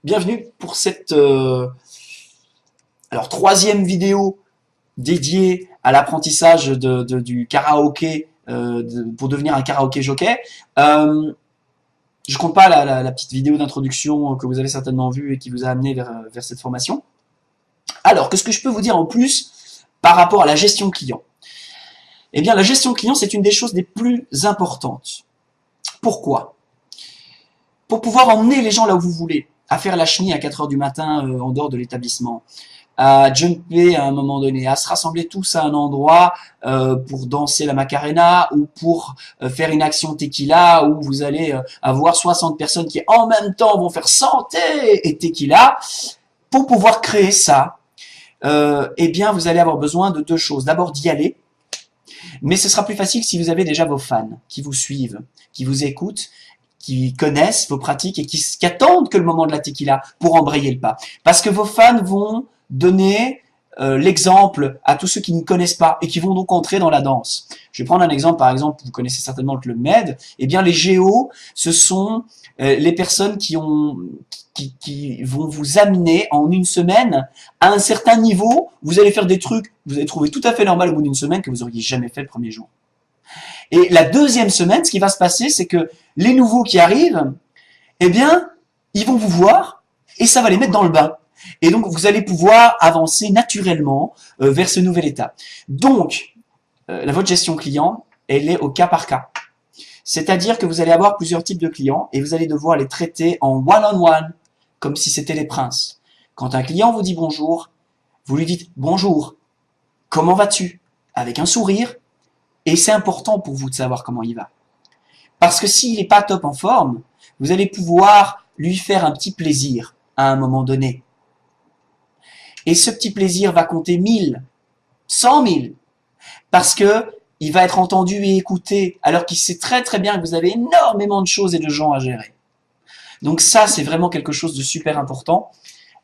Bienvenue pour cette troisième vidéo dédiée à l'apprentissage du karaoké pour devenir un karaoké jockey. Je compte pas la petite vidéo d'introduction que vous avez certainement vue et qui vous a amené vers cette formation. Alors, qu'est-ce que je peux vous dire en plus par rapport à la gestion client? Eh bien, la gestion client, c'est une des choses les plus importantes. Pourquoi? Pour pouvoir emmener les gens là où vous voulez, à faire la chenille à 4 heures du matin en dehors de l'établissement, à jumper à un moment donné, à se rassembler tous à un endroit pour danser la Macarena ou pour faire une action tequila où vous allez avoir 60 personnes qui en même temps vont faire santé et tequila. Pour pouvoir créer ça, eh bien vous allez avoir besoin de deux choses. D'abord d'y aller, mais ce sera plus facile si vous avez déjà vos fans qui vous suivent, qui vous écoutent, qui connaissent vos pratiques et qui attendent que le moment de la tequila pour embrayer le pas. Parce que vos fans vont donner l'exemple à tous ceux qui ne connaissent pas et qui vont donc entrer dans la danse. Je vais prendre un exemple, par exemple, vous connaissez certainement le Club Med. Eh bien, les géos, ce sont les personnes qui vont vous amener en une semaine à un certain niveau. Vous allez faire des trucs, vous allez trouver tout à fait normal au bout d'une semaine que vous auriez jamais fait le premier jour. Et la deuxième semaine, ce qui va se passer, c'est que les nouveaux qui arrivent, eh bien, ils vont vous voir et ça va les mettre dans le bain. Et donc, vous allez pouvoir avancer naturellement vers ce nouvel état. Donc, votre gestion client, elle est au cas par cas. C'est-à-dire que vous allez avoir plusieurs types de clients et vous allez devoir les traiter en one-on-one, comme si c'était les princes. Quand un client vous dit bonjour, vous lui dites bonjour, comment vas-tu? Avec un sourire. Et c'est important pour vous de savoir comment il va. Parce que s'il n'est pas top en forme, vous allez pouvoir lui faire un petit plaisir à un moment donné. Et ce petit plaisir va compter 1000, 100 000, parce que il va être entendu et écouté, alors qu'il sait très très bien que vous avez énormément de choses et de gens à gérer. Donc ça, c'est vraiment quelque chose de super important.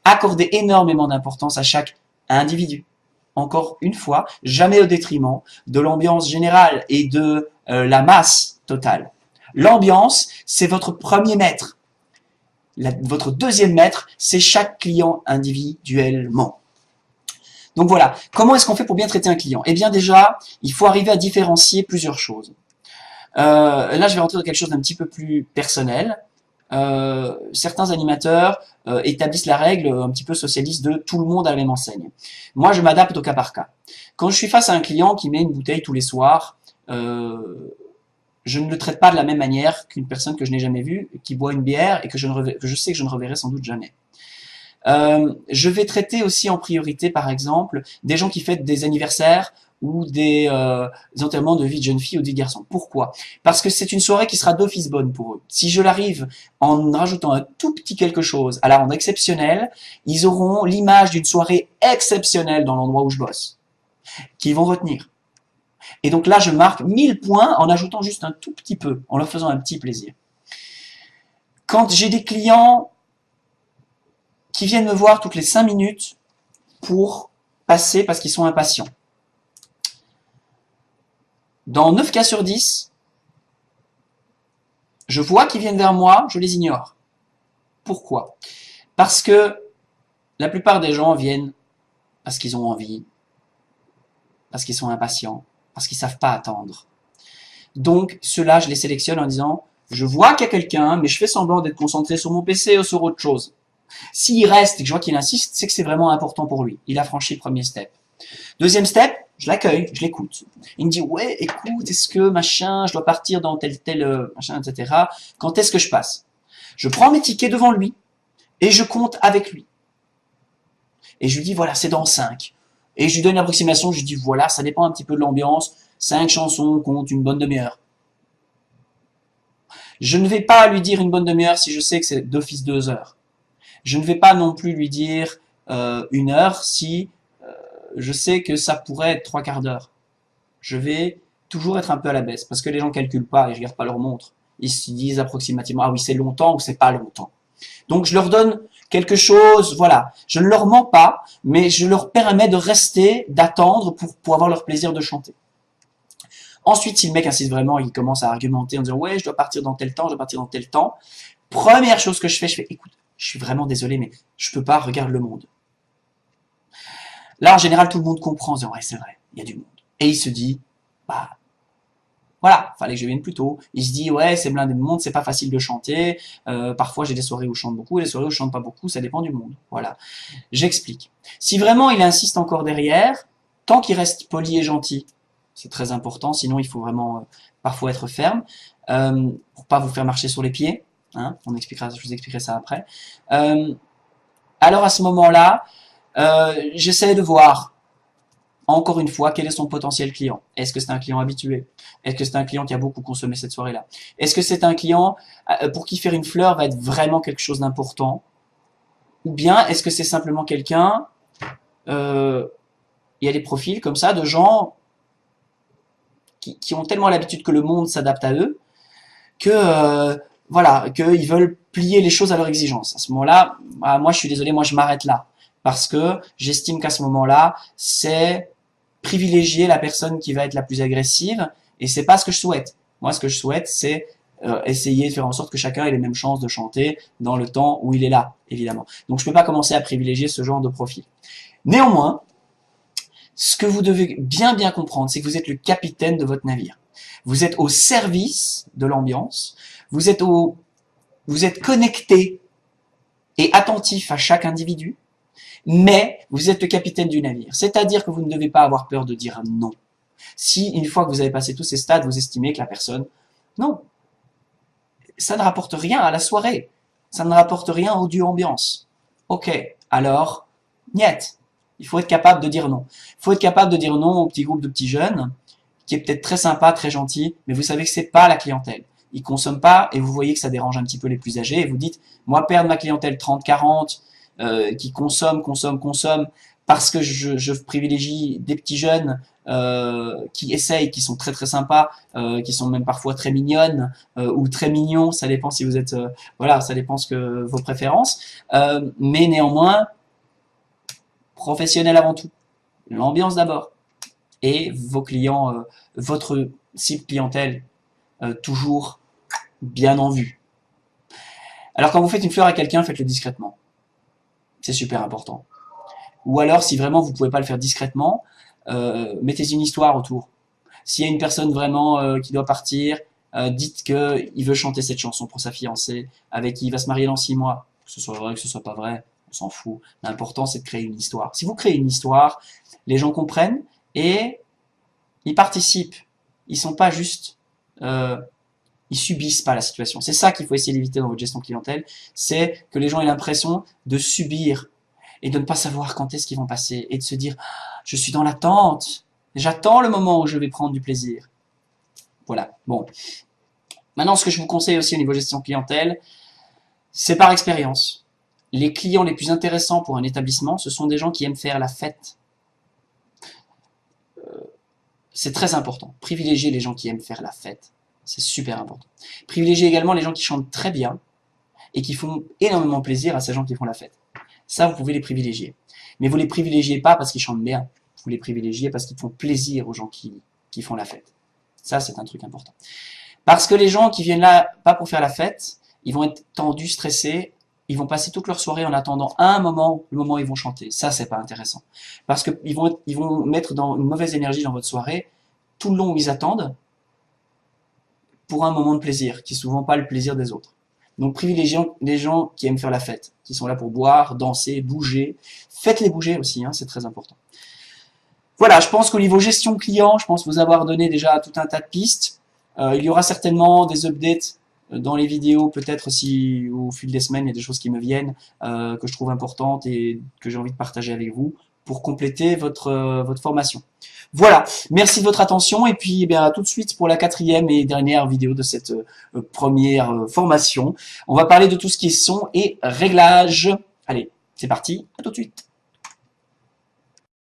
Accordez énormément d'importance à chaque individu. Encore une fois, jamais au détriment de l'ambiance générale et de la masse totale. L'ambiance, c'est votre premier maître. Votre deuxième maître, c'est chaque client individuellement. Donc voilà, comment est-ce qu'on fait pour bien traiter un client? Eh bien déjà, il faut arriver à différencier plusieurs choses. Là, je vais rentrer dans quelque chose d'un petit peu plus personnel. Certains animateurs établissent la règle un petit peu socialiste de tout le monde à la même enseigne. Moi, je m'adapte au cas par cas. Quand je suis face à un client qui met une bouteille tous les soirs, je ne le traite pas de la même manière qu'une personne que je n'ai jamais vue, qui boit une bière et que je sais que je ne reverrai sans doute jamais. Je vais traiter aussi en priorité, par exemple, des gens qui fêtent des anniversaires ou des enterrements de vie de jeune fille ou de vie de garçon. Pourquoi? Parce que c'est une soirée qui sera d'office bonne pour eux. Si je l'arrive en rajoutant un tout petit quelque chose à la rendre exceptionnelle, ils auront l'image d'une soirée exceptionnelle dans l'endroit où je bosse, qu'ils vont retenir. Et donc là, je marque 1000 points en ajoutant juste un tout petit peu, en leur faisant un petit plaisir. Quand j'ai des clients qui viennent me voir toutes les 5 minutes pour passer parce qu'ils sont impatients. Dans 9 cas sur 10, je vois qu'ils viennent vers moi, je les ignore. Pourquoi? Parce que la plupart des gens viennent parce qu'ils ont envie, parce qu'ils sont impatients, parce qu'ils ne savent pas attendre. Donc, ceux-là, je les sélectionne en disant, je vois qu'il y a quelqu'un, mais je fais semblant d'être concentré sur mon PC ou sur autre chose. S'il reste et que je vois qu'il insiste, c'est que c'est vraiment important pour lui. Il a franchi le premier step. Deuxième step, je l'accueille, je l'écoute. Il me dit, ouais, écoute, est-ce que machin, je dois partir dans tel machin, etc. Quand est-ce que je passe? Je prends mes tickets devant lui et je compte avec lui. Et je lui dis, voilà, c'est dans 5. Et je lui donne une approximation, je lui dis, voilà, ça dépend un petit peu de l'ambiance. 5 chansons comptent une bonne demi-heure. Je ne vais pas lui dire une bonne demi-heure si je sais que c'est d'office 2 heures. Je ne vais pas non plus lui dire 1 heure si je sais que ça pourrait être 3 quarts d'heure. Je vais toujours être un peu à la baisse parce que les gens calculent pas et je regarde pas leur montre. Ils se disent approximativement, ah oui, c'est longtemps ou c'est pas longtemps. Donc je leur donne quelque chose, voilà. Je ne leur mens pas, mais je leur permets de rester, d'attendre pour avoir leur plaisir de chanter. Ensuite, si le mec insiste vraiment, il commence à argumenter en disant, ouais, je dois partir dans tel temps, je dois partir dans tel temps. Première chose que je fais, écoute, je suis vraiment désolé, mais je peux pas, regarde le monde. Là, en général, tout le monde comprend, en disant, ouais, c'est vrai, il y a du monde. Et il se dit, bah, voilà, fallait que je vienne plus tôt. Il se dit, ouais, c'est blindé de monde, c'est pas facile de chanter. Parfois, j'ai des soirées où je chante beaucoup, et des soirées où je chante pas beaucoup, ça dépend du monde. Voilà. J'explique. Si vraiment il insiste encore derrière, tant qu'il reste poli et gentil, c'est très important, sinon il faut vraiment parfois être ferme, pour pas vous faire marcher sur les pieds. Hein, je vous expliquerai ça après. Alors à ce moment-là, j'essaie de voir, encore une fois, quel est son potentiel client. Est-ce que c'est un client habitué? Est-ce que c'est un client qui a beaucoup consommé cette soirée-là? Est-ce que c'est un client pour qui faire une fleur va être vraiment quelque chose d'important? Ou bien est-ce que c'est simplement quelqu'un, il y a des profils comme ça de gens qui ont tellement l'habitude que le monde s'adapte à eux, que voilà, qu'ils veulent plier les choses à leur exigence. À ce moment-là, moi je suis désolé, moi je m'arrête là. Parce que j'estime qu'à ce moment-là, c'est privilégier la personne qui va être la plus agressive, et c'est pas ce que je souhaite. Moi, ce que je souhaite, c'est essayer de faire en sorte que chacun ait les mêmes chances de chanter dans le temps où il est là, évidemment. Donc je peux pas commencer à privilégier ce genre de profil. Néanmoins, ce que vous devez bien comprendre, c'est que vous êtes le capitaine de votre navire. Vous êtes au service de l'ambiance, vous êtes connecté et attentif à chaque individu, mais vous êtes le capitaine du navire. C'est-à-dire que vous ne devez pas avoir peur de dire non. Si, une fois que vous avez passé tous ces stades, vous estimez que la personne... Non. Ça ne rapporte rien à la soirée. Ça ne rapporte rien au duo ambiance. Ok. Alors, niet. Il faut être capable de dire non. Il faut être capable de dire non au petit groupe de petits jeunes, qui est peut-être très sympa, très gentil, mais vous savez que c'est pas la clientèle. Ils consomment pas, et vous voyez que ça dérange un petit peu les plus âgés, et vous dites, moi, perdre ma clientèle 30-40, qui consomment, parce que je privilégie des petits jeunes qui essayent, qui sont très sympas, qui sont même parfois très mignonnes ou très mignons, ça dépend si vous êtes, voilà, ça dépend que vos préférences, mais néanmoins, professionnel avant tout, l'ambiance d'abord, et vos clients, votre cible clientèle, toujours bien en vue. Alors quand vous faites une fleur à quelqu'un, faites-le discrètement. C'est super important. Ou alors, si vraiment vous pouvez pas le faire discrètement, mettez une histoire autour. S'il y a une personne vraiment qui doit partir, dites qu'il veut chanter cette chanson pour sa fiancée, avec qui il va se marier dans 6 mois. Que ce soit vrai, que ce soit pas vrai, on s'en fout. L'important, c'est de créer une histoire. Si vous créez une histoire, les gens comprennent et ils participent. Ils sont pas juste... ils subissent pas la situation. C'est ça qu'il faut essayer d'éviter dans votre gestion clientèle, c'est que les gens aient l'impression de subir et de ne pas savoir quand est-ce qu'ils vont passer et de se dire « je suis dans l'attente, j'attends le moment où je vais prendre du plaisir ». Voilà, bon. Maintenant, ce que je vous conseille aussi au niveau gestion clientèle, c'est par expérience. Les clients les plus intéressants pour un établissement, ce sont des gens qui aiment faire la fête. C'est très important. Privilégiez les gens qui aiment faire la fête. C'est super important. Privilégiez également les gens qui chantent très bien et qui font énormément plaisir à ces gens qui font la fête. Ça, vous pouvez les privilégier. Mais vous les privilégiez pas parce qu'ils chantent bien. Vous les privilégiez parce qu'ils font plaisir aux gens qui font la fête. Ça, c'est un truc important. Parce que les gens qui viennent là, pas pour faire la fête, ils vont être tendus, stressés, ils vont passer toute leur soirée en attendant un moment, le moment où ils vont chanter. Ça, c'est pas intéressant. Parce qu'ils vont mettre dans une mauvaise énergie dans votre soirée, tout le long où ils attendent, pour un moment de plaisir, qui est souvent pas le plaisir des autres. Donc privilégions les gens qui aiment faire la fête, qui sont là pour boire, danser, bouger. Faites-les bouger aussi, hein, c'est très important. Voilà, je pense qu'au niveau gestion client, je pense vous avoir donné déjà tout un tas de pistes. Il y aura certainement des updates dans les vidéos, peut-être si au fil des semaines, il y a des choses qui me viennent, que je trouve importantes et que j'ai envie de partager avec vous pour compléter votre formation. Voilà, merci de votre attention et puis à tout de suite pour la 4e et dernière vidéo de cette première formation. On va parler de tout ce qui est son et réglage. Allez, c'est parti, à tout de suite.